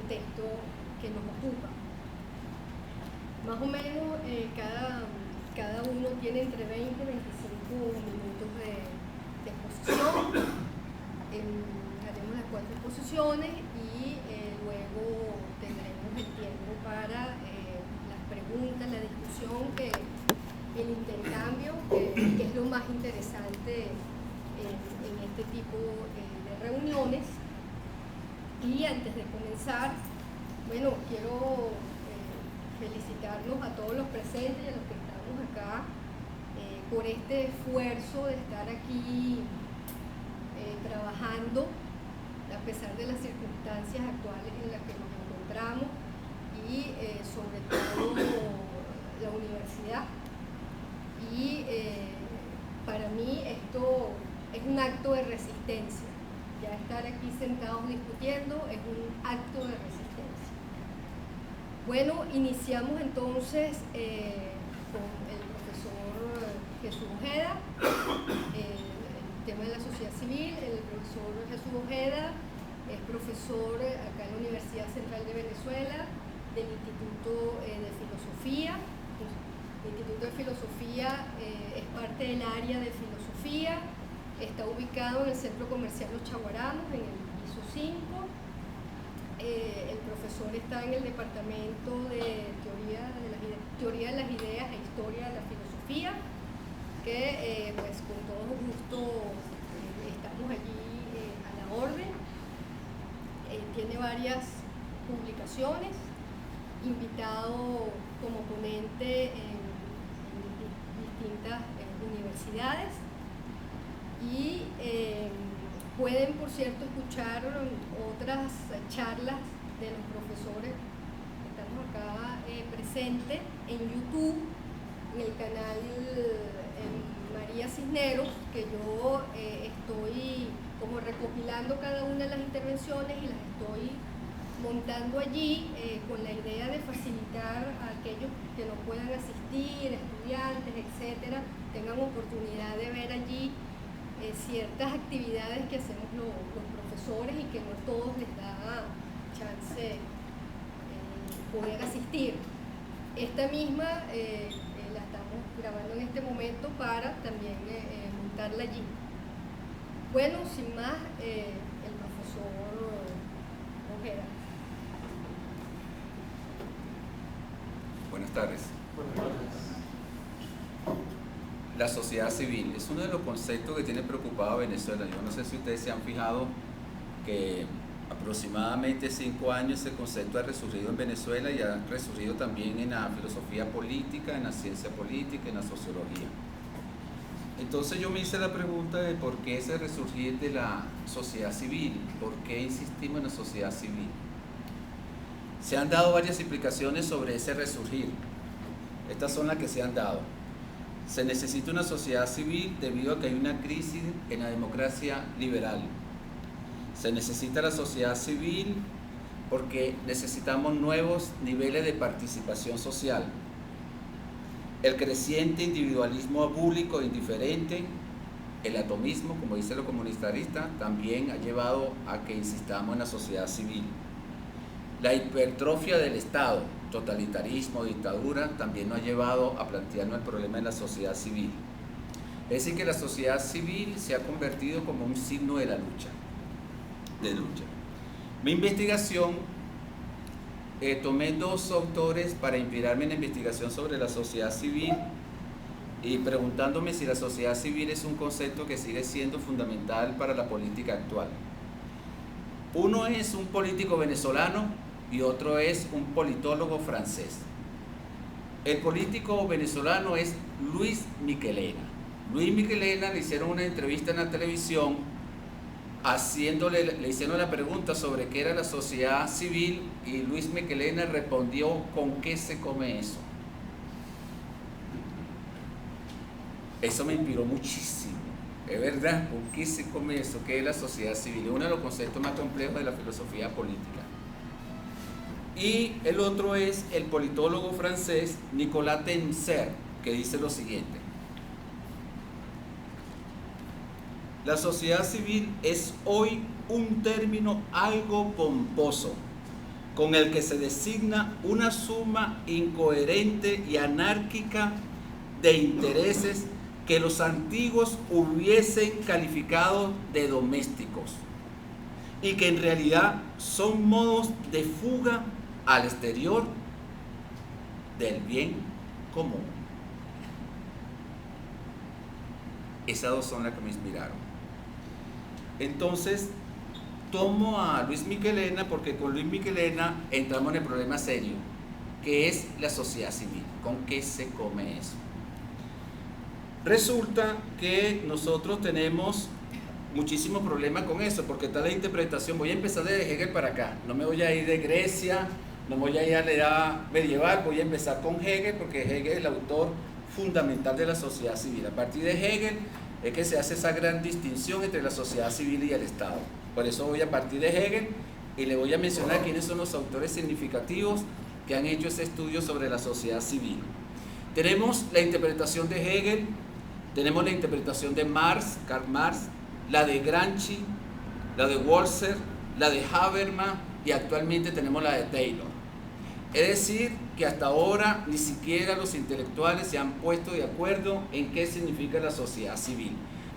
texto que nos ocupa. Más o menos cada uno tiene entre 20 y 25 minutos de exposición. Haremos las 4 exposiciones y luego tendremos el tiempo para las preguntas, la discusión, el intercambio, que es lo más interesante en este tipo de reuniones. Y antes de comenzar, bueno, quiero felicitarnos a todos los presentes y a los que estamos acá por este esfuerzo de estar aquí trabajando a pesar de las circunstancias actuales en las que nos encontramos y sobre todo la universidad. Y para mí esto es un acto de resistencia. Ya estar aquí sentados discutiendo es un acto de resistencia. Bueno, iniciamos entonces con el profesor Jesús Ojeda, el tema de la sociedad civil. El profesor Jesús Ojeda es profesor acá en la Universidad Central de Venezuela del Instituto de Filosofía. El Instituto de Filosofía es parte del área de filosofía. Está ubicado en el Centro Comercial Los Chaguaramos, en el piso 5. El profesor está en el Departamento de Teoría de las Ideas e Historia de la Filosofía, que pues con todo gusto estamos allí a la orden. Tiene varias publicaciones, invitado como ponente en distintas universidades. Y pueden, por cierto, escuchar otras charlas de los profesores que estamos acá presentes en YouTube, en el canal María Cisneros, que yo estoy como recopilando cada una de las intervenciones y las estoy montando allí con la idea de facilitar a aquellos que no puedan asistir, estudiantes, etcétera, tengan oportunidad de ver allí ciertas actividades que hacemos los profesores y que no a todos les da chance poder asistir. Esta misma la estamos grabando en este momento para también montarla allí. Bueno, sin más, el profesor Ojeda. Buenas tardes. Buenas tardes. La sociedad civil es uno de los conceptos que tiene preocupado a Venezuela. Yo no sé si ustedes se han fijado que aproximadamente 5 años el concepto ha resurgido en Venezuela y ha resurgido también en la filosofía política, en la ciencia política, en la sociología. Entonces yo me hice la pregunta de por qué ese resurgir de la sociedad civil, por qué insistimos en la sociedad civil. Se han dado varias explicaciones sobre ese resurgir. Estas son las que se han dado. Se necesita una sociedad civil debido a que hay una crisis en la democracia liberal. Se necesita la sociedad civil porque necesitamos nuevos niveles de participación social. El creciente individualismo abúlico e indiferente, el atomismo, como dice lo comunitarista, también ha llevado a que insistamos en la sociedad civil. La hipertrofia del Estado, totalitarismo, dictadura, también nos ha llevado a plantearnos el problema de la sociedad civil. Es decir, que la sociedad civil se ha convertido como un signo de la lucha. Mi investigación, tomé 2 autores para inspirarme en la investigación sobre la sociedad civil y preguntándome si la sociedad civil es un concepto que sigue siendo fundamental para la política actual. Uno es un político venezolano y otro es un politólogo francés. El político venezolano es Luis Michelena. Luis Michelena le hicieron una entrevista en la televisión le hicieron la pregunta sobre qué era la sociedad civil y Luis Michelena respondió: ¿con qué se come eso? Eso me inspiró muchísimo. Es verdad, ¿con qué se come eso? ¿Qué es la sociedad civil? Es uno de los conceptos más complejos de la filosofía política. Y el otro es el politólogo francés Nicolas Temser, que dice lo siguiente: la sociedad civil es hoy un término algo pomposo, con el que se designa una suma incoherente y anárquica de intereses que los antiguos hubiesen calificado de domésticos y que en realidad son modos de fuga al exterior del bien común. Esas dos son las que me inspiraron. Entonces, tomo a Luis Michelena porque con Luis Michelena entramos en el problema serio, que es la sociedad civil. ¿Con qué se come eso? Resulta que nosotros tenemos muchísimos problemas con eso, porque está la interpretación. Voy a empezar desde Hegel para acá, no me voy a ir de Grecia, no me voy a ir a la edad medieval, voy a empezar con Hegel, porque Hegel es el autor fundamental de la sociedad civil. A partir de Hegel es que se hace esa gran distinción entre la sociedad civil y el Estado. Por eso voy a partir de Hegel y le voy a mencionar quiénes son los autores significativos que han hecho ese estudio sobre la sociedad civil. Tenemos la interpretación de Hegel, tenemos la interpretación de Marx, Karl Marx, la de Gramsci, la de Walser, la de Habermas y actualmente tenemos la de Taylor. Es decir, que hasta ahora ni siquiera los intelectuales se han puesto de acuerdo en qué significa la sociedad civil.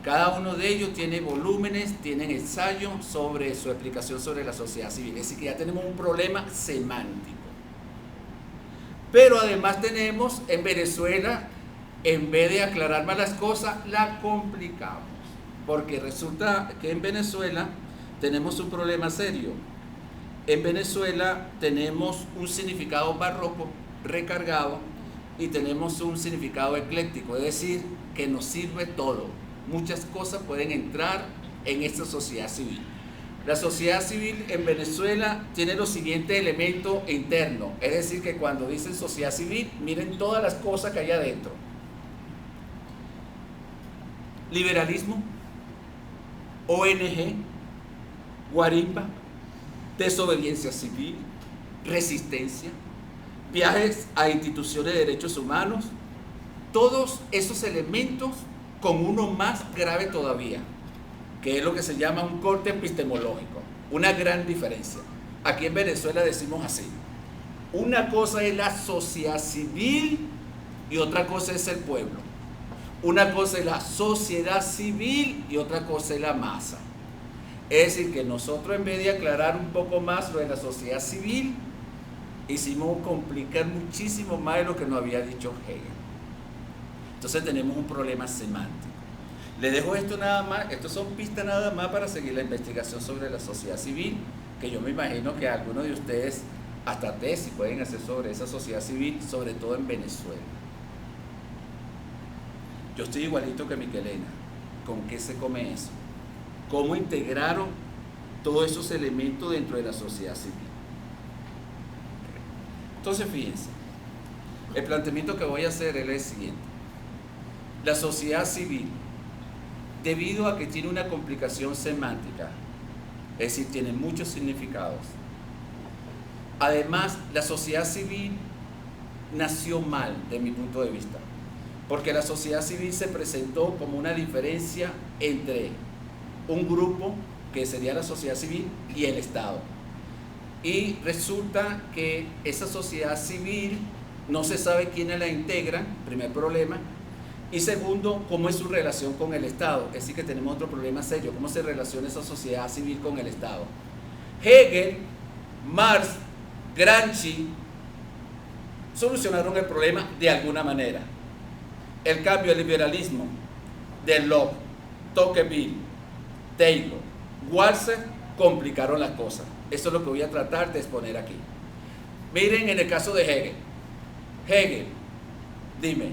Cada uno de ellos tiene volúmenes, tienen ensayos sobre su explicación sobre la sociedad civil. Es decir, que ya tenemos un problema semántico. Pero además tenemos en Venezuela, en vez de aclarar más las cosas, la complicamos. Porque resulta que en Venezuela tenemos un problema serio. En Venezuela tenemos un significado barroco recargado y tenemos un significado ecléctico, es decir, que nos sirve todo. Muchas cosas pueden entrar en esta sociedad civil. La sociedad civil en Venezuela tiene los siguientes elementos internos, es decir, que cuando dicen sociedad civil, miren todas las cosas que hay adentro. Liberalismo, ONG, guarimba, desobediencia civil, resistencia, viajes a instituciones de derechos humanos, todos esos elementos con uno más grave todavía, que es lo que se llama un corte epistemológico, una gran diferencia. Aquí en Venezuela decimos así: una cosa es la sociedad civil y otra cosa es el pueblo. Una cosa es la sociedad civil y otra cosa es la masa. Es decir, que nosotros en vez de aclarar un poco más lo de la sociedad civil, hicimos complicar muchísimo más de lo que nos había dicho Hegel. Entonces tenemos un problema semántico. Le dejo esto nada más, esto son pistas nada más para seguir la investigación sobre la sociedad civil, que yo me imagino que algunos de ustedes hasta tesis pueden hacer sobre esa sociedad civil, sobre todo en Venezuela. Yo estoy igualito que Michelena. ¿Con qué se come eso? ¿Cómo integraron todos esos elementos dentro de la sociedad civil? Entonces, fíjense, el planteamiento que voy a hacer es el siguiente. La sociedad civil, debido a que tiene una complicación semántica, es decir, tiene muchos significados. Además, la sociedad civil nació mal, de mi punto de vista, porque la sociedad civil se presentó como una diferencia entre un grupo, que sería la sociedad civil, y el Estado. Y resulta que esa sociedad civil no se sabe quiénes la integran, primer problema, y segundo, cómo es su relación con el Estado. Es decir, que tenemos otro problema serio: cómo se relaciona esa sociedad civil con el Estado. Hegel, Marx, Gramsci solucionaron el problema de alguna manera. El cambio del liberalismo de Locke, Tocqueville, Taylor, Walser complicaron las cosas. Eso es lo que voy a tratar de exponer aquí. Miren en el caso de Hegel. Hegel, dime,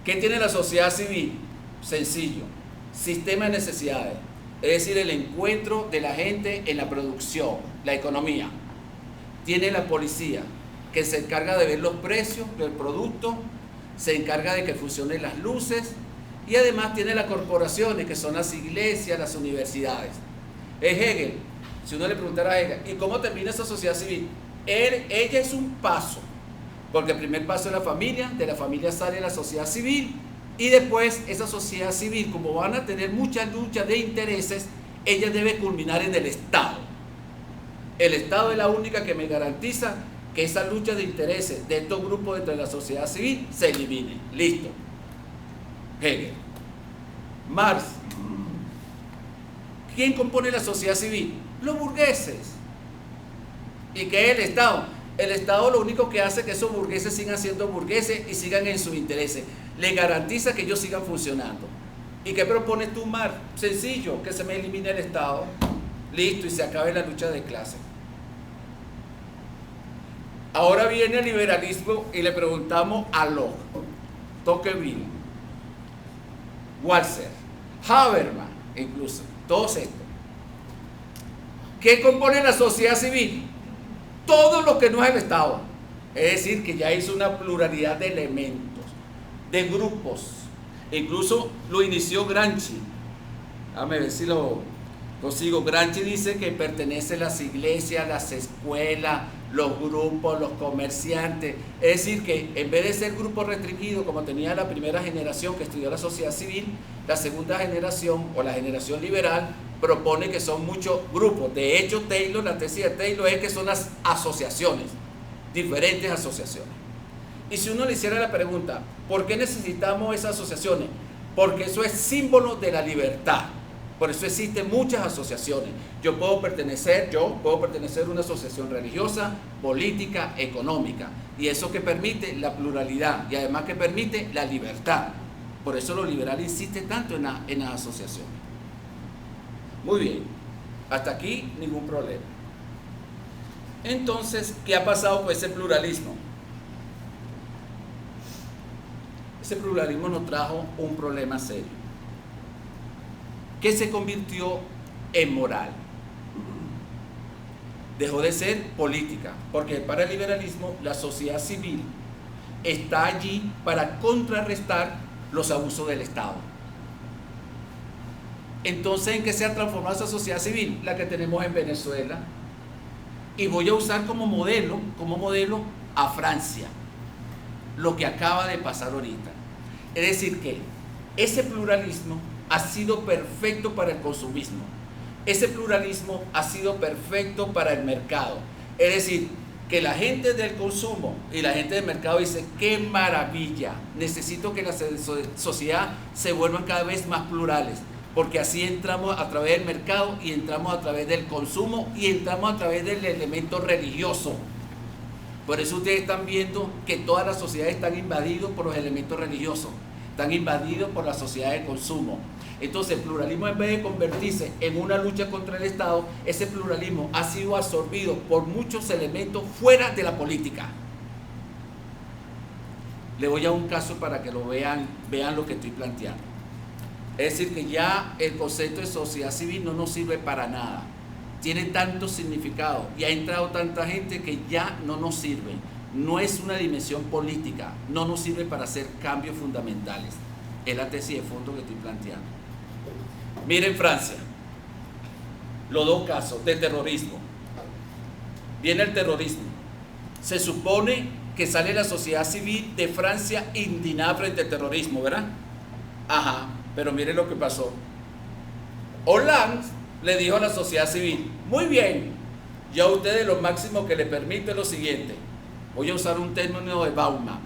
¿qué tiene la sociedad civil? Sencillo: sistema de necesidades, es decir, el encuentro de la gente en la producción, la economía. Tiene la policía, que se encarga de ver los precios del producto, se encarga de que funcionen las luces, y además tiene las corporaciones, que son las iglesias, las universidades. Es Hegel. Si uno le preguntara a Hegel, ¿y cómo termina esa sociedad civil? Ella es un paso, porque el primer paso es la familia, de la familia sale la sociedad civil, y después esa sociedad civil, como van a tener muchas luchas de intereses, ella debe culminar en el Estado. el Estado es la única que me garantiza que esa lucha de intereses de estos grupos dentro de la sociedad civil se elimine. Listo. Hegel. Marx. ¿Quién compone la sociedad civil? Los burgueses. ¿Y qué es el Estado? El Estado lo único que hace es que esos burgueses sigan siendo burgueses y sigan en sus intereses. Le garantiza que ellos sigan funcionando. ¿Y qué propone tú, Marx? Sencillo, que se me elimine el Estado. Listo, y se acabe la lucha de clases. Ahora viene el liberalismo y le preguntamos a Locke, Tocqueville, Walser, Habermas, incluso, todos estos. ¿Qué compone la sociedad civil? Todo lo que no es el Estado. Es decir, que ya hizo una pluralidad de elementos, de grupos. Incluso lo inició Gramsci. Déjame ver si lo consigo. Gramsci dice que pertenece a las iglesias, las escuelas, los grupos, los comerciantes. Es decir, que en vez de ser grupo restringido como tenía la primera generación que estudió la sociedad civil, la segunda generación o la generación liberal propone que son muchos grupos. De hecho, Taylor, la tesis de Taylor es que son las asociaciones, diferentes asociaciones. Y si uno le hiciera la pregunta, ¿por qué necesitamos esas asociaciones? Porque eso es símbolo de la libertad. Por eso existen muchas asociaciones. Yo puedo pertenecer a una asociación religiosa, política, económica. Y eso que permite la pluralidad y además que permite la libertad. Por eso los liberales insisten tanto en las asociaciones. Muy bien, hasta aquí ningún problema. Entonces, ¿qué ha pasado con ese pluralismo? Ese pluralismo nos trajo un problema serio, que se convirtió en moral. Dejó de ser política, porque para el liberalismo la sociedad civil está allí para contrarrestar los abusos del Estado. Entonces, ¿en qué se ha transformado esa sociedad civil? La que tenemos en Venezuela. Y voy a usar como modelo a Francia, lo que acaba de pasar ahorita. Es decir, que ese pluralismo ha sido perfecto para el consumismo. Ese pluralismo ha sido perfecto para el mercado. Es decir, que la gente del consumo y la gente del mercado dice, ¡qué maravilla! Necesito que la sociedad se vuelvan cada vez más plurales, porque así entramos a través del mercado y entramos a través del consumo y entramos a través del elemento religioso. Por eso ustedes están viendo que todas las sociedades están invadidas por los elementos religiosos, están invadidos por la sociedad de consumo. Entonces el pluralismo, en vez de convertirse en una lucha contra el Estado, ese pluralismo ha sido absorbido por muchos elementos fuera de la política. Le voy a un caso para que lo vean lo que estoy planteando. Es decir, que ya el concepto de sociedad civil no nos sirve para nada. Tiene tanto significado y ha entrado tanta gente que ya no nos sirve. No es una dimensión política, no nos sirve para hacer cambios fundamentales. Es la tesis de fondo que estoy planteando. Miren Francia, los dos casos de terrorismo. Viene el terrorismo. Se supone que sale la sociedad civil de Francia indignada frente al terrorismo, ¿verdad? Ajá, pero miren lo que pasó. Hollande le dijo a la sociedad civil, muy bien, ya a ustedes lo máximo que le permito es lo siguiente. Voy a usar un término de Bauman.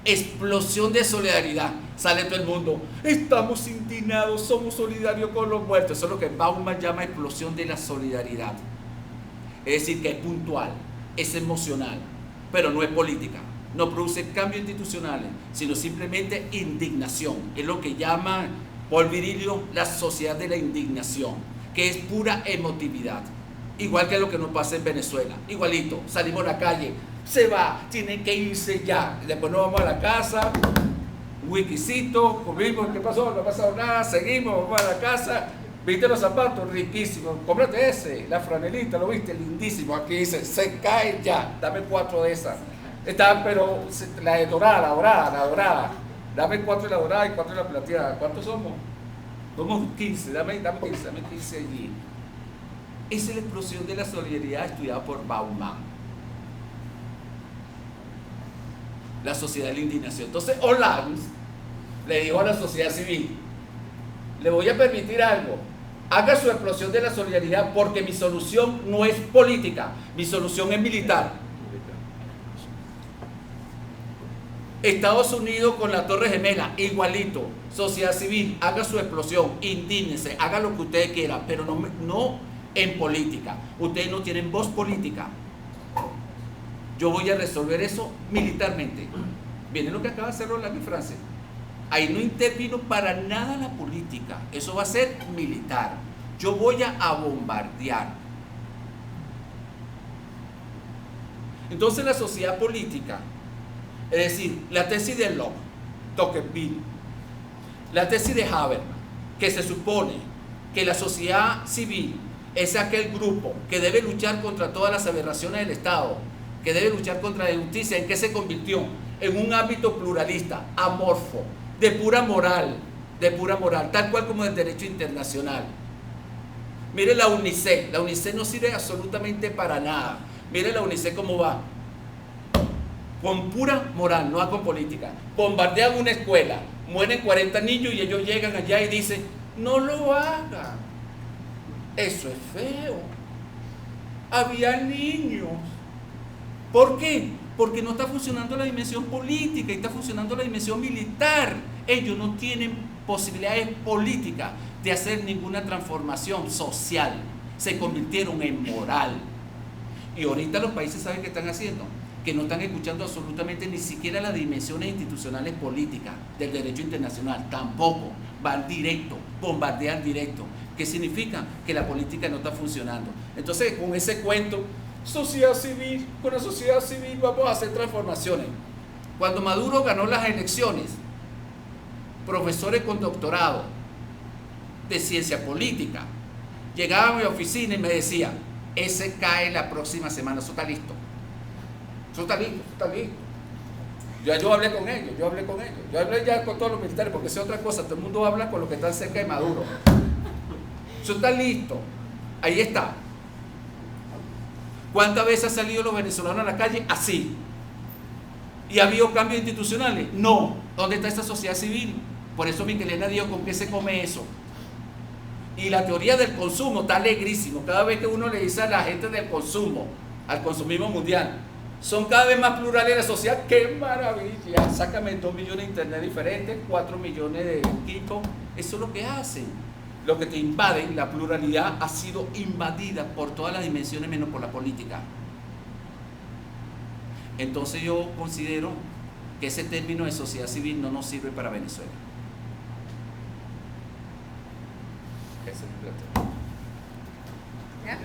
Explosión de solidaridad. Sale todo el mundo, estamos indignados, somos solidarios con los muertos. Eso es lo que Bauman llama explosión de la solidaridad. Es decir, que es puntual, es emocional, pero no es política. No produce cambios institucionales, sino simplemente indignación. Es lo que llama Paul Virilio la sociedad de la indignación, que es pura emotividad. Igual que lo que nos pasa en Venezuela. Igualito, salimos a la calle, se va, tienen que irse ya. Después nos vamos a la casa, un wikisito, comimos, ¿qué pasó? No ha pasado nada, seguimos, vamos a la casa. ¿Viste los zapatos? Riquísimos. Cómprate ese, la franelita, ¿lo viste? Lindísimo. Aquí dice, se cae ya, dame 4 de esas. Está, pero la de dorada, la dorada. Dame 4 de la dorada y 4 de la plateada. ¿Cuántos somos? Somos 15, dame 15 allí. Esa es la explosión de la solidaridad estudiada por Bauman. La sociedad de la indignación. Entonces Hollande le dijo a la sociedad civil, le voy a permitir algo. haga su explosión de la solidaridad, porque mi solución no es política, mi solución es militar. Estados Unidos con la Torre Gemela, igualito. Sociedad civil, haga su explosión, indígnense, haga lo que ustedes quieran, pero no en política. Ustedes no tienen voz política. Yo voy a resolver eso militarmente. Viene lo que acaba de hacer Rolando y Frances. Ahí no intervino para nada la política. Eso va a ser militar. Yo voy a bombardear. Entonces la sociedad política, es decir, la tesis de Locke, Tocqueville, la tesis de Habermas, que se supone que la sociedad civil es aquel grupo que debe luchar contra todas las aberraciones del Estado, que debe luchar contra la injusticia, ¿en qué se convirtió? En un ámbito pluralista, amorfo, de pura moral, tal cual como el derecho internacional. Mire la UNICEF no sirve absolutamente para nada. Mire la UNICEF cómo va, con pura moral, no con política. Bombardean una escuela, mueren 40 niños y ellos llegan allá y dicen, no lo hagan, eso es feo, había niños. ¿Por qué? Porque no está funcionando la dimensión política y está funcionando la dimensión militar. Ellos no tienen posibilidades políticas de hacer ninguna transformación social, se convirtieron en moral. Y ahorita los países saben qué están haciendo, que no están escuchando absolutamente ni siquiera las dimensiones institucionales políticas del derecho internacional, tampoco, van directo, bombardean directo. ¿Qué significa? Que la política no está funcionando. Entonces, con ese cuento, sociedad civil, con la sociedad civil vamos a hacer transformaciones. Cuando Maduro ganó las elecciones, profesores con doctorado de ciencia política llegaban a mi oficina y me decían, ese cae la próxima semana, eso está listo. Eso está listo. Yo hablé con ellos, yo hablé ya con todos los militares, porque es otra cosa, todo el mundo habla con los que están cerca de Maduro. Eso está listo, ahí está. ¿Cuántas veces han salido los venezolanos a la calle? Así. ¿Y ha habido cambios institucionales? No. ¿Dónde está esa sociedad civil? Por eso Michelena dijo, ¿con qué se come eso? Y la teoría del consumo está alegrísimo. Cada vez que uno le dice a la gente del consumo, al consumismo mundial, son cada vez más plurales la sociedad. ¡Qué maravilla! Sácame 2 millones de internet diferentes, 4 millones de equipos. Eso es lo que hacen. Lo que te invaden, la pluralidad ha sido invadida por todas las dimensiones menos por la política. Entonces yo considero que ese término de sociedad civil no nos sirve para Venezuela. Ese es el planteamiento. ¿Ya?